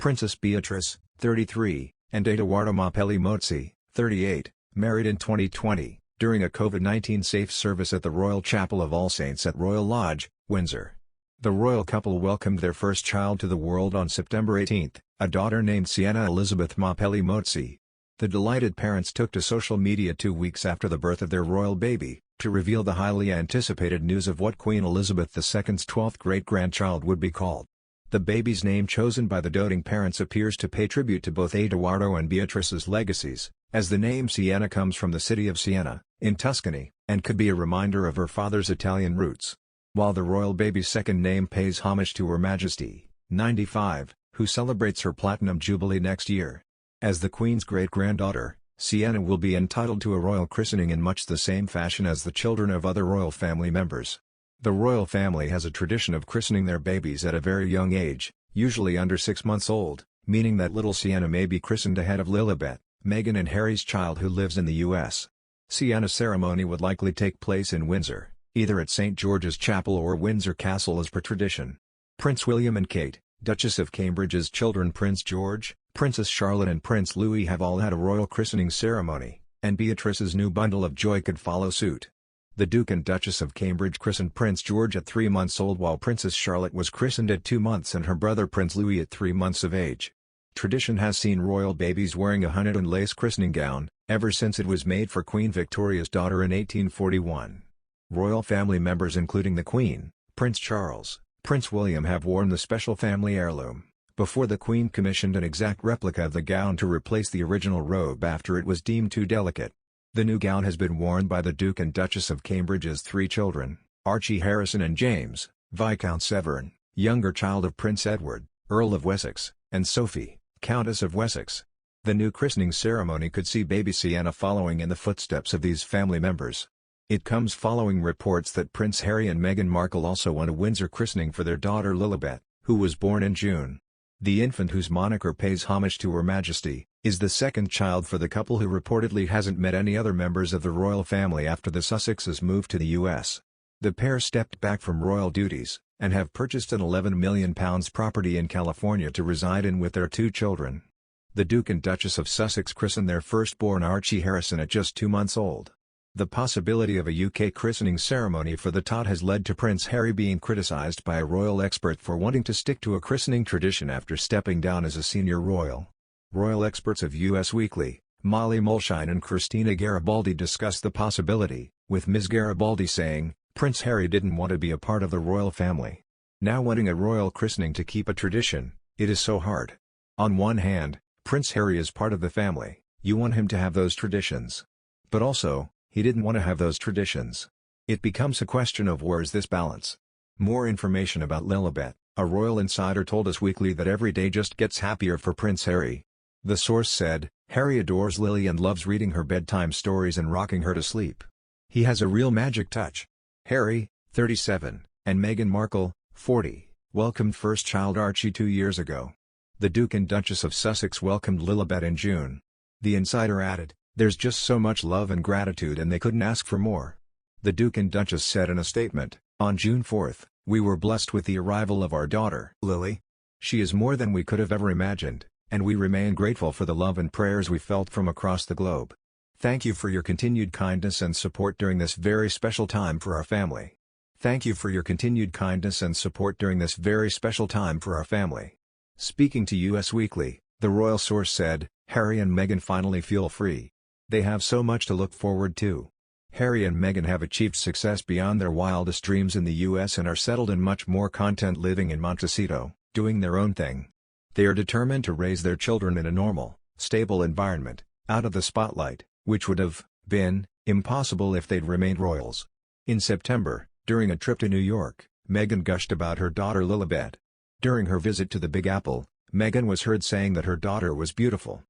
Princess Beatrice, 33, and Edoardo Mapelli Mozzi, 38, married in 2020, during a COVID-19 safe service at the Royal Chapel of All Saints at Royal Lodge, Windsor. The royal couple welcomed their first child to the world on September 18, a daughter named Sienna Elizabeth Mapelli Mozzi. The delighted parents took to social media 2 weeks after the birth of their royal baby, to reveal the highly anticipated news of what Queen Elizabeth II's 12th great-grandchild would be called. The baby's name chosen by the doting parents appears to pay tribute to both Edoardo and Beatrice's legacies, as the name Sienna comes from the city of Siena, in Tuscany, and could be a reminder of her father's Italian roots. While the royal baby's second name pays homage to Her Majesty, 95, who celebrates her Platinum Jubilee next year. As the Queen's great-granddaughter, Sienna will be entitled to a royal christening in much the same fashion as the children of other royal family members. The royal family has a tradition of christening their babies at a very young age, usually under 6 months old, meaning that little Sienna may be christened ahead of Lilibet, Meghan and Harry's child who lives in the U.S. Sienna's ceremony would likely take place in Windsor, either at St. George's Chapel or Windsor Castle as per tradition. Prince William and Kate, Duchess of Cambridge's children Prince George, Princess Charlotte and Prince Louis have all had a royal christening ceremony, and Beatrice's new bundle of joy could follow suit. The Duke and Duchess of Cambridge christened Prince George at 3 months old while Princess Charlotte was christened at 2 months and her brother Prince Louis at 3 months of age. Tradition has seen royal babies wearing a hunted and lace christening gown, ever since it was made for Queen Victoria's daughter in 1841. Royal family members including the Queen, Prince Charles, Prince William have worn the special family heirloom, before the Queen commissioned an exact replica of the gown to replace the original robe after it was deemed too delicate. The new gown has been worn by the Duke and Duchess of Cambridge's 3 children, Archie Harrison and James, Viscount Severn, younger child of Prince Edward, Earl of Wessex, and Sophie, Countess of Wessex. The new christening ceremony could see baby Sienna following in the footsteps of these family members. It comes following reports that Prince Harry and Meghan Markle also want a Windsor christening for their daughter Lilibet, who was born in June. The infant, whose moniker pays homage to Her Majesty, is the second child for the couple who reportedly hasn't met any other members of the royal family after the Sussexes moved to the U.S. The pair stepped back from royal duties, and have purchased an £11 million property in California to reside in with their 2 children. The Duke and Duchess of Sussex christened their firstborn Archie Harrison at just 2 months old. The possibility of a UK christening ceremony for the tot has led to Prince Harry being criticised by a royal expert for wanting to stick to a christening tradition after stepping down as a senior royal. Royal experts of US Weekly, Molly Mulshine and Christina Garibaldi discussed the possibility, with Ms. Garibaldi saying, "Prince Harry didn't want to be a part of the royal family. Now wanting a royal christening to keep a tradition, it is so hard. On one hand, Prince Harry is part of the family, you want him to have those traditions. But also, he didn't want to have those traditions. It becomes a question of where's this balance?" More information about Lilibet, a royal insider told Us Weekly that every day just gets happier for Prince Harry. The source said, "Harry adores Lily and loves reading her bedtime stories and rocking her to sleep. He has a real magic touch." Harry, 37, and Meghan Markle, 40, welcomed first child Archie 2 years ago. The Duke and Duchess of Sussex welcomed Lilibet in June. The insider added, "There's just so much love and gratitude and they couldn't ask for more." The Duke and Duchess said in a statement, "On June 4th, we were blessed with the arrival of our daughter, Lily. She is more than we could have ever imagined, and we remain grateful for the love and prayers we felt from across the globe. Thank you for your continued kindness and support during this very special time for our family. Thank you for your continued kindness and support during this very special time for our family." Speaking to US Weekly, the royal source said, "Harry and Meghan finally feel free. They have so much to look forward to. Harry and Meghan have achieved success beyond their wildest dreams in the US and are settled and much more content living in Montecito, doing their own thing. They are determined to raise their children in a normal, stable environment, out of the spotlight, which would have been impossible if they'd remained royals." In September, during a trip to New York, Meghan gushed about her daughter Lilibet. During her visit to the Big Apple, Meghan was heard saying that her daughter was beautiful.